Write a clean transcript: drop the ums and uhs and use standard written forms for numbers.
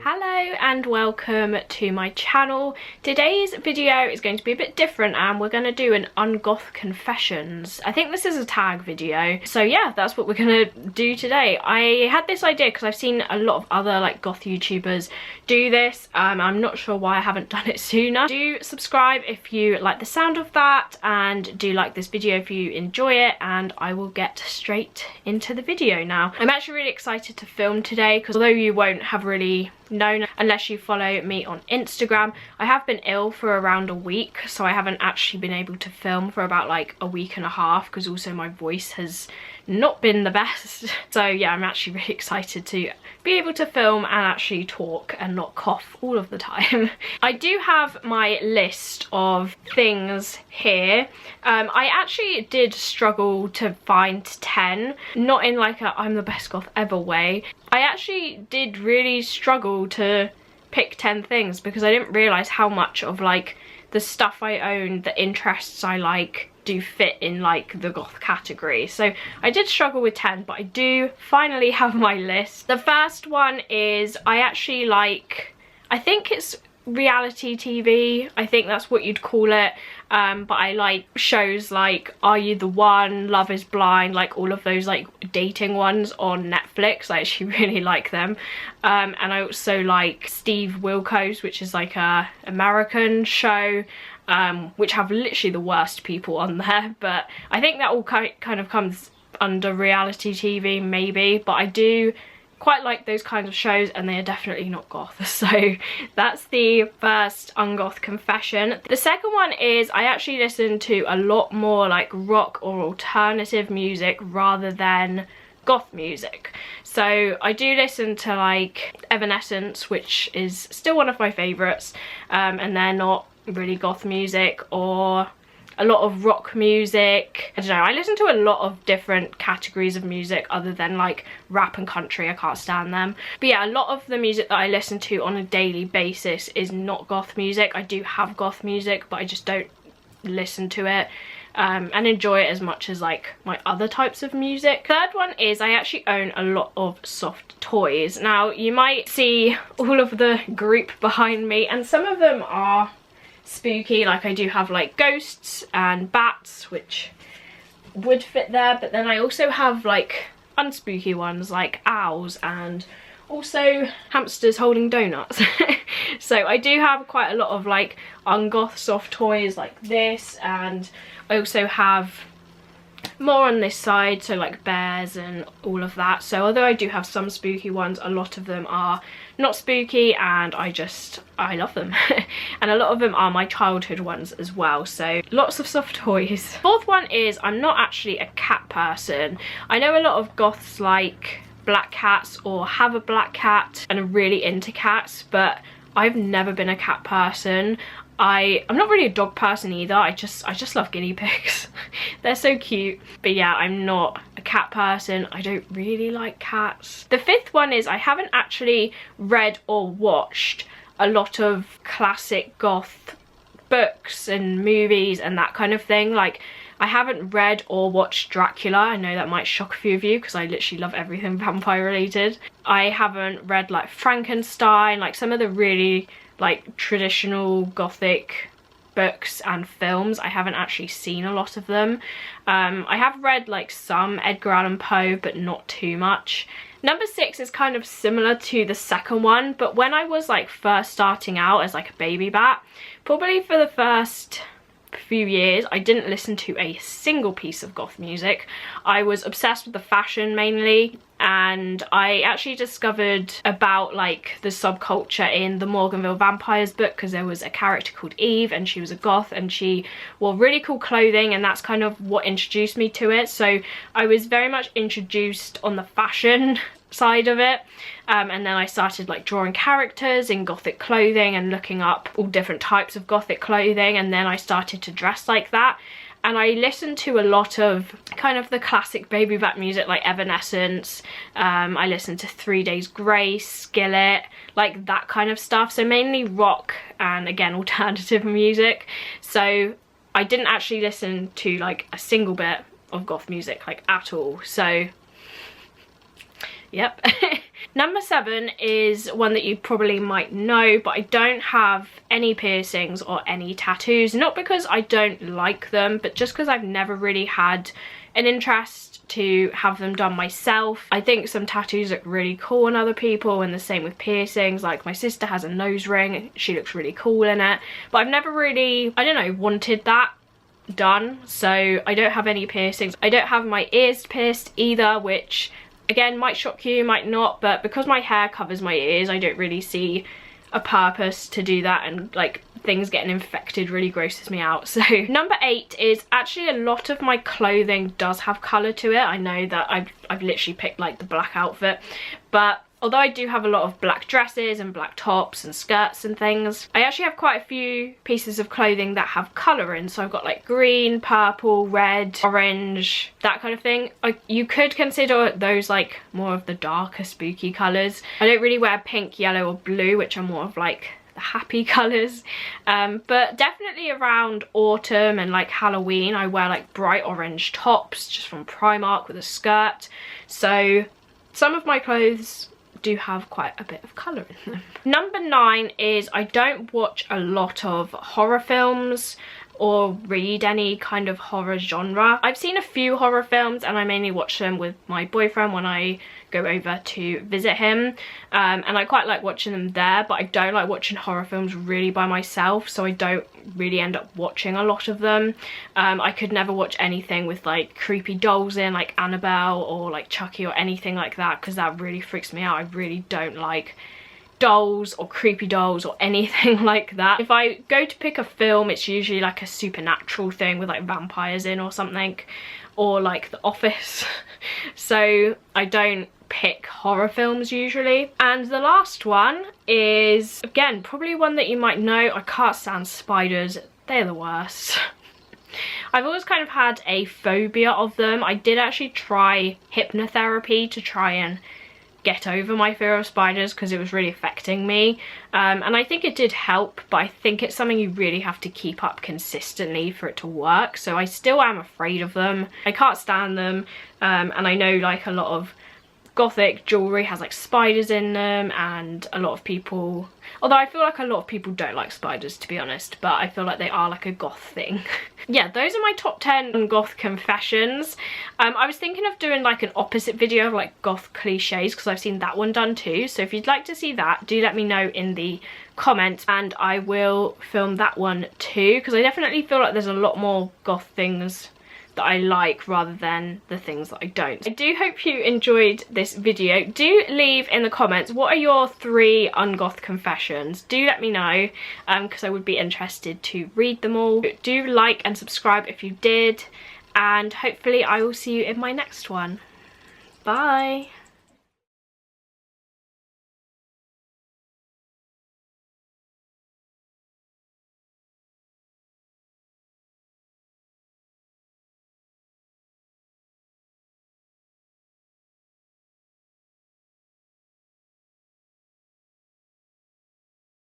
Hello and welcome to my channel. Today's video is going to be a bit different and we're going to do an Ungoth confessions. I think this is a tag video, so yeah, that's what we're going to do today. I had this idea because I've seen a lot of other like goth YouTubers do this. I'm not sure why I haven't done it sooner. Do subscribe if you like the sound of that, and do like this video if you enjoy it, and I will get straight into the video now. I'm actually really excited to film today because although you won't have really known unless you follow me on Instagram, I have been ill for around a week, so I haven't actually been able to film for about like a week and a half, because also my voice has not been the best. So yeah, I'm actually really excited to be able to film and actually talk and not cough all of the time. I do have my list of things here. I actually did struggle to find 10, not in like a I'm the best goth ever way. I actually did really struggle to pick 10 things because I didn't realise how much of like the stuff I own, the interests I like, do fit in like the goth category. So I did struggle with 10, but I do finally have my list. The first one is, I actually like, I think it's reality TV, I think that's what you'd call it, but I like shows like Are You the One, Love is Blind, like all of those like dating ones on Netflix. I actually really like them, and I also like Steve Wilkos, which is like a American show, which have literally the worst people on there, but I think that all kind of comes under reality TV maybe, but I do quite like those kinds of shows and they are definitely not goth. So that's the first Ungoth confession. The second one is, I actually listen to a lot more like rock or alternative music rather than goth music. So I do listen to like Evanescence, which is still one of my favourites, and they're not really goth music, or a lot of rock music. I don't know, I listen to a lot of different categories of music other than like rap and country. I can't stand them. But yeah, a lot of the music that I listen to on a daily basis is not goth music. I do have goth music, but I just don't listen to it and enjoy it as much as like my other types of music. Third one is, I actually own a lot of soft toys. Now you might see all of the group behind me, and some of them are spooky. Like I do have like ghosts and bats, which would fit there, but then I also have like unspooky ones like owls and also hamsters holding donuts. So I do have quite a lot of like Ungoth soft toys like this, and I also have more on this side, so like bears and all of that. So although I do have some spooky ones, a lot of them are not spooky and I love them. And a lot of them are my childhood ones as well, so lots of soft toys. Fourth one is, I'm not actually a cat person. I know a lot of goths like black cats or have a black cat and are really into cats, but I've never been a cat person. I'm not really a dog person either. I just love guinea pigs. They're so cute. But yeah, I'm not a cat person. I don't really like cats. The fifth one is, I haven't actually read or watched a lot of classic goth books and movies and that kind of thing. Like I haven't read or watched Dracula. I know that might shock a few of you because I literally love everything vampire related. I haven't read like Frankenstein, like some of the really like traditional gothic books and films. I haven't actually seen a lot of them. I have read like some Edgar Allan Poe, but not too much. Number 6 is kind of similar to the second one, but when I was like first starting out as like a baby bat, probably for the first few years I didn't listen to a single piece of goth music. I was obsessed with the fashion mainly, and I actually discovered about like the subculture in the Morganville Vampires book, because there was a character called Eve and she was a goth and she wore really cool clothing, and that's kind of what introduced me to it. So I was very much introduced on the fashion side of it, and then I started like drawing characters in gothic clothing and looking up all different types of gothic clothing, and then I started to dress like that. And I listened to a lot of kind of the classic baby bat music like Evanescence. I listened to 3 Days Grace, Skillet, like that kind of stuff. So mainly rock and again alternative music. So I didn't actually listen to like a single bit of goth music like at all. So yep. Number 7 is one that you probably might know, but I don't have any piercings or any tattoos. Not because I don't like them, but just because I've never really had an interest to have them done myself. I think some tattoos look really cool on other people, and the same with piercings. Like my sister has a nose ring, she looks really cool in it, but I've never really, I don't know, wanted that done. So I don't have any piercings. I don't have my ears pierced either, which again might shock you, might not, but because my hair covers my ears, I don't really see a purpose to do that, and like things getting infected really grosses me out. So number 8 is actually a lot of my clothing does have colour to it. I know that I've literally picked like the black outfit, but although I do have a lot of black dresses and black tops and skirts and things, I actually have quite a few pieces of clothing that have colour in. So I've got like green, purple, red, orange, that kind of thing. You could consider those like more of the darker spooky colours. I don't really wear pink, yellow or blue, which are more of like the happy colours, but definitely around autumn and like Halloween I wear like bright orange tops just from Primark with a skirt. So some of my clothes do have quite a bit of colour in them. Number 9 is I don't watch a lot of horror films or read any kind of horror genre. I've seen a few horror films and I mainly watch them with my boyfriend when I go over to visit him, and I quite like watching them there, but I don't like watching horror films really by myself, so I don't really end up watching a lot of them. I could never watch anything with like creepy dolls in, like Annabelle or like Chucky or anything like that, because that really freaks me out. I really don't like dolls or creepy dolls or anything like that. If I go to pick a film, it's usually like a supernatural thing with like vampires in or something, or like The Office. So I don't pick horror films usually. And the last one is, again, probably one that you might know. I can't stand spiders. They're the worst. I've always kind of had a phobia of them. I did actually try hypnotherapy to try and get over my fear of spiders because it was really affecting me, and I think it did help, but I think it's something you really have to keep up consistently for it to work. So I still am afraid of them. I can't stand them, and I know like a lot of Gothic jewellery has like spiders in them, and a lot of people, although I feel like a lot of people don't like spiders to be honest, but I feel like they are like a goth thing. Yeah, those are my top 10 goth confessions. I was thinking of doing like an opposite video of like goth cliches, because I've seen that one done too, so if you'd like to see that, do let me know in the comments and I will film that one too, because I definitely feel like there's a lot more goth things that I like rather than the things that I don't. I do hope you enjoyed this video. Do leave in the comments what are your 3 ungoth confessions. Do let me know, because I would be interested to read them all. Do like and subscribe if you did, and hopefully I will see you in my next one. Bye.